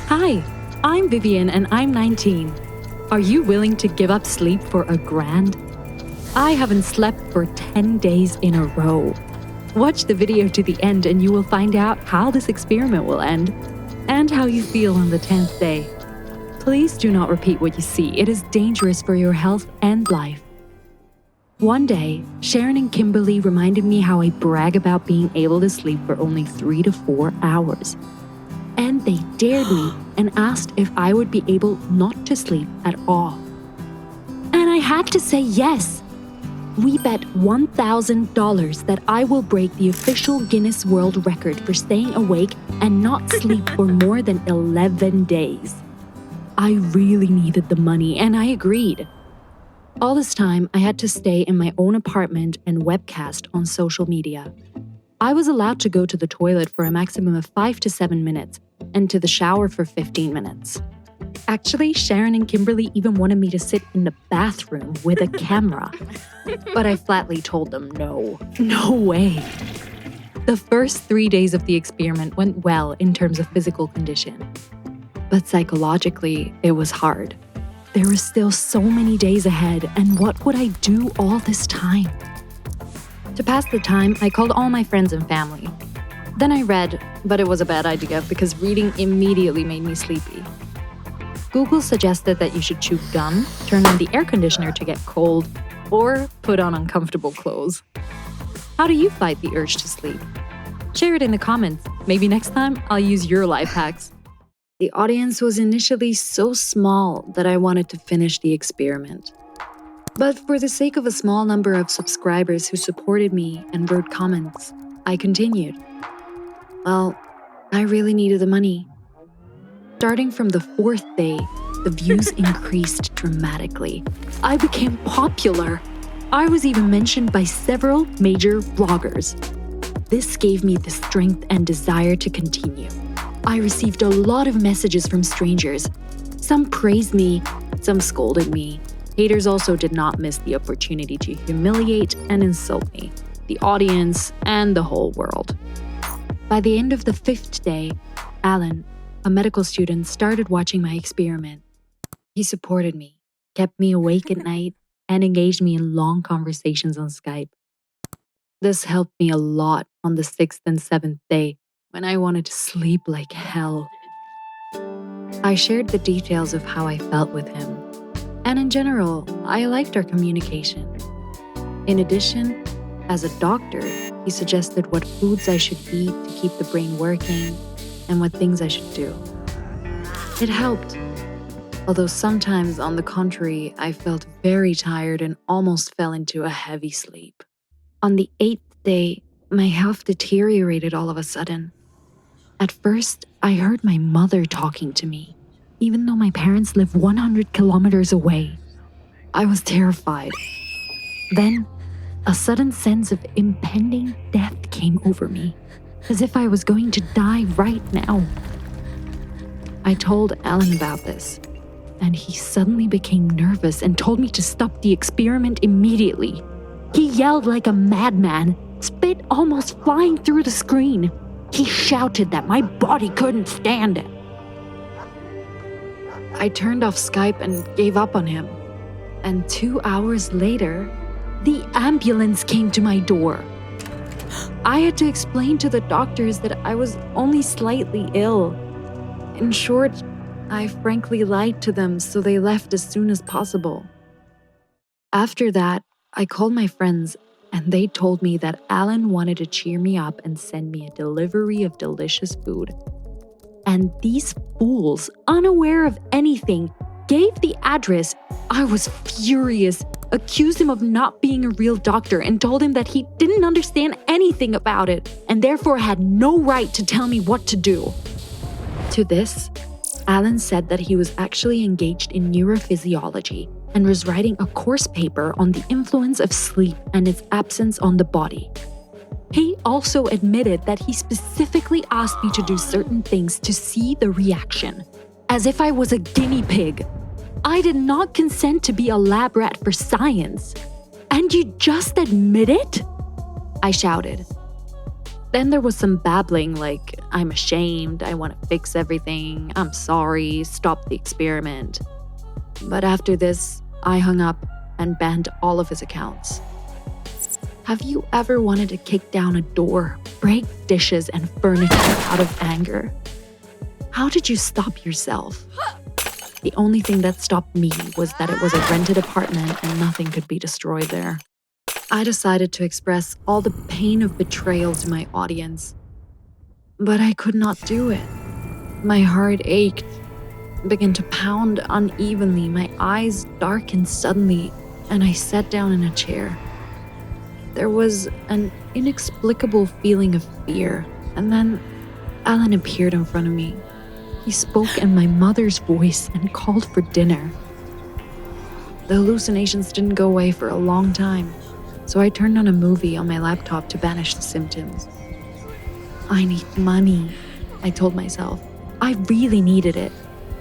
Hi, I'm Vivian and I'm 19. Are you willing to give up sleep for $1,000? I haven't slept for 10 days in a row. Watch the video to the end and you will find out how this experiment will end and how you feel on the 10th day. Please do not repeat what you see. It is dangerous for your health and life. One day, Sharon and Kimberly reminded me how I brag about being able to sleep for only 3 to 4 hours. And they dared me and asked if I would be able not to sleep at all. And I had to say yes. We bet $1,000 that I will break the official Guinness World Record for staying awake and not sleep for more than 11 days. I really needed the money and I agreed. All this time, I had to stay in my own apartment and webcast on social media. I was allowed to go to the toilet for a maximum of 5 to 7 minutes and to the shower for 15 minutes. Actually, Sharon and Kimberly even wanted me to sit in the bathroom with a camera. But I flatly told them no way. The first 3 days of the experiment went well in terms of physical condition. But psychologically, it was hard. There were still so many days ahead, and what would I do all this time? To pass the time, I called all my friends and family. Then I read, but it was a bad idea because reading immediately made me sleepy. Google suggested that you should chew gum, turn on the air conditioner to get cold, or put on uncomfortable clothes. How do you fight the urge to sleep? Share it in the comments. Maybe next time I'll use your life hacks. The audience was initially so small that I wanted to finish the experiment. But for the sake of a small number of subscribers who supported me and wrote comments, I continued. Well, I really needed the money. Starting from the 4th day, the views increased dramatically. I became popular. I was even mentioned by several major bloggers. This gave me the strength and desire to continue. I received a lot of messages from strangers. Some praised me, some scolded me. Haters also did not miss the opportunity to humiliate and insult me, the audience, and the whole world. By the end of the 5th day, Alan, a medical student, started watching my experiment. He supported me, kept me awake at night, and engaged me in long conversations on Skype. This helped me a lot on the 6th and 7th day when I wanted to sleep like hell. I shared the details of how I felt with him, and in general, I liked our communication. In addition, as a doctor, he suggested what foods I should eat to keep the brain working and what things I should do. It helped, although sometimes, on the contrary, I felt very tired and almost fell into a heavy sleep. On the 8th day, my health deteriorated all of a sudden. At first, I heard my mother talking to me, even though my parents live 100 kilometers away. I was terrified. Then, a sudden sense of impending death came over me, as if I was going to die right now. I told Alan about this, and he suddenly became nervous and told me to stop the experiment immediately. He yelled like a madman, spit almost flying through the screen. He shouted that my body couldn't stand it. I turned off Skype and gave up on him. And 2 hours later, the ambulance came to my door. I had to explain to the doctors that I was only slightly ill. In short, I frankly lied to them, so they left as soon as possible. After that, I called my friends, and they told me that Alan wanted to cheer me up and send me a delivery of delicious food. And these fools, unaware of anything, gave the address. I was furious, accused him of not being a real doctor, and told him that he didn't understand anything about it and therefore had no right to tell me what to do. To this, Alan said that he was actually engaged in neurophysiology and was writing a course paper on the influence of sleep and its absence on the body. He also admitted that he specifically asked me to do certain things to see the reaction, as if I was a guinea pig. I did not consent to be a lab rat for science. And you just admit it? I shouted. Then there was some babbling like, I'm ashamed, I want to fix everything, I'm sorry, stop the experiment. But after this, I hung up and banned all of his accounts. Have you ever wanted to kick down a door, break dishes and furniture out of anger? How did you stop yourself? The only thing that stopped me was that it was a rented apartment and nothing could be destroyed there. I decided to express all the pain of betrayal to my audience. But I could not do it. My heart ached, began to pound unevenly, my eyes darkened suddenly, and I sat down in a chair. There was an inexplicable feeling of fear, and then Alan appeared in front of me. He spoke in my mother's voice and called for dinner. The hallucinations didn't go away for a long time, so I turned on a movie on my laptop to banish the symptoms. I need money, I told myself. I really needed it.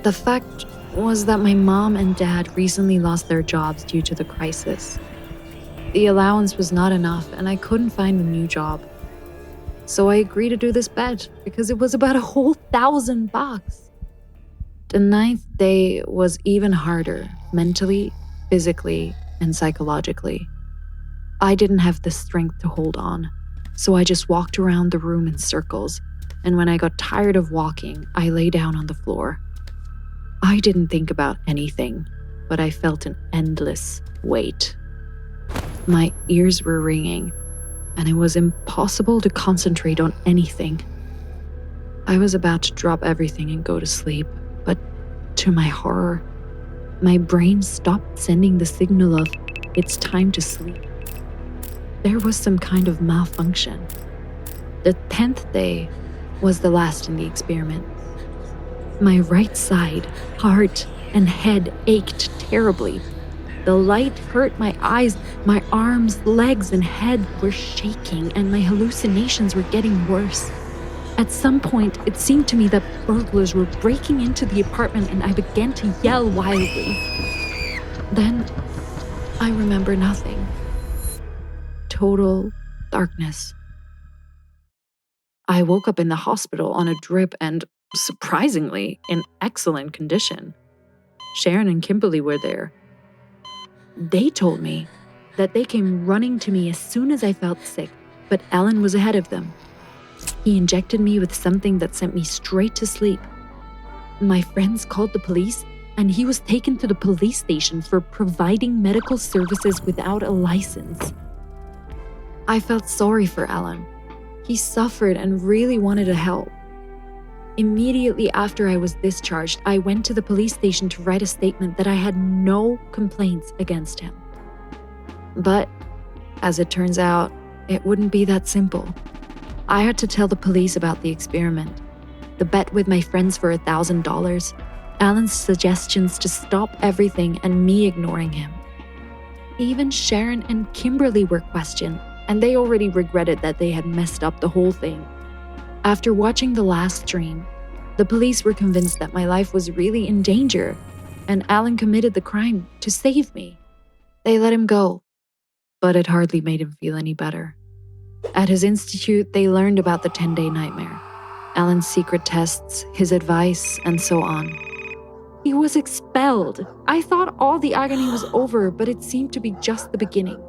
The fact was that my mom and dad recently lost their jobs due to the crisis. The allowance was not enough and I couldn't find a new job. So I agreed to do this bet because it was about a whole $1,000. The 9th day was even harder, mentally, physically, and psychologically. I didn't have the strength to hold on, so I just walked around the room in circles, and when I got tired of walking, I lay down on the floor. I didn't think about anything, but I felt an endless weight. My ears were ringing, and it was impossible to concentrate on anything. I was about to drop everything and go to sleep, but to my horror, my brain stopped sending the signal of, it's time to sleep. There was some kind of malfunction. The 10th day was the last in the experiment. My right side, heart, and head ached terribly. The light hurt my eyes, my arms, legs, and head were shaking, and my hallucinations were getting worse. At some point, it seemed to me that burglars were breaking into the apartment and I began to yell wildly. Then, I remember nothing. Total darkness. I woke up in the hospital on a drip and, surprisingly, in excellent condition. Sharon and Kimberly were there. They told me that they came running to me as soon as I felt sick, but Alan was ahead of them. He injected me with something that sent me straight to sleep. My friends called the police, and he was taken to the police station for providing medical services without a license. I felt sorry for Alan. He suffered and really wanted to help. Immediately after I was discharged, I went to the police station to write a statement that I had no complaints against him. But, as it turns out, it wouldn't be that simple. I had to tell the police about the experiment, the bet with my friends for $1,000, Alan's suggestions to stop everything and me ignoring him. Even Sharon and Kimberly were questioned, and they already regretted that they had messed up the whole thing. After watching the last stream, the police were convinced that my life was really in danger, and Alan committed the crime to save me. They let him go, but it hardly made him feel any better. At his institute, they learned about the 10-day nightmare, Alan's secret tests, his advice, and so on. He was expelled. I thought all the agony was over, but it seemed to be just the beginning.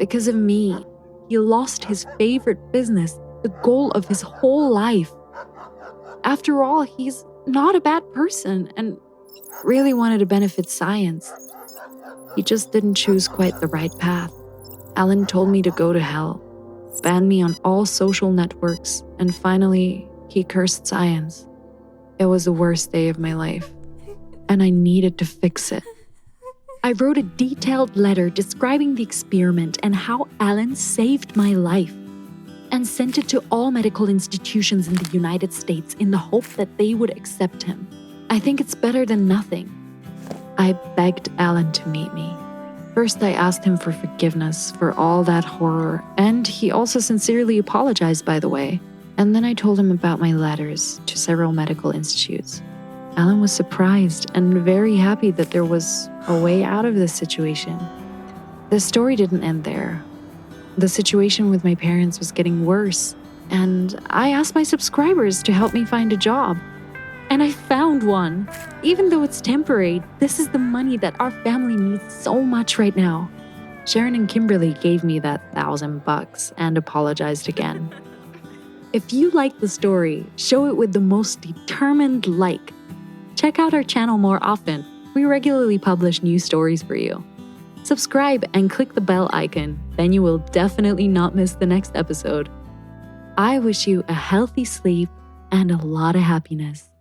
Because of me, he lost his favorite business, the goal of his whole life. After all, he's not a bad person and really wanted to benefit science. He just didn't choose quite the right path. Alan told me to go to hell, banned me on all social networks, and finally, he cursed science. It was the worst day of my life, and I needed to fix it. I wrote a detailed letter describing the experiment and how Alan saved my life, and sent it to all medical institutions in the United States in the hope that they would accept him. I think it's better than nothing. I begged Alan to meet me. First, I asked him for forgiveness for all that horror, and he also sincerely apologized, by the way. And then I told him about my letters to several medical institutes. Alan was surprised and very happy that there was a way out of this situation. The story didn't end there. The situation with my parents was getting worse, And I asked my subscribers to help me find a job. And I found one. Even though it's temporary, this is the money that our family needs so much right now. Sharon and Kimberly gave me that $1,000 and apologized again. If you like the story, show it with the most determined like. Check out our channel more often. We regularly publish new stories for you. Subscribe and click the bell icon, then you will definitely not miss the next episode. I wish you a healthy sleep and a lot of happiness.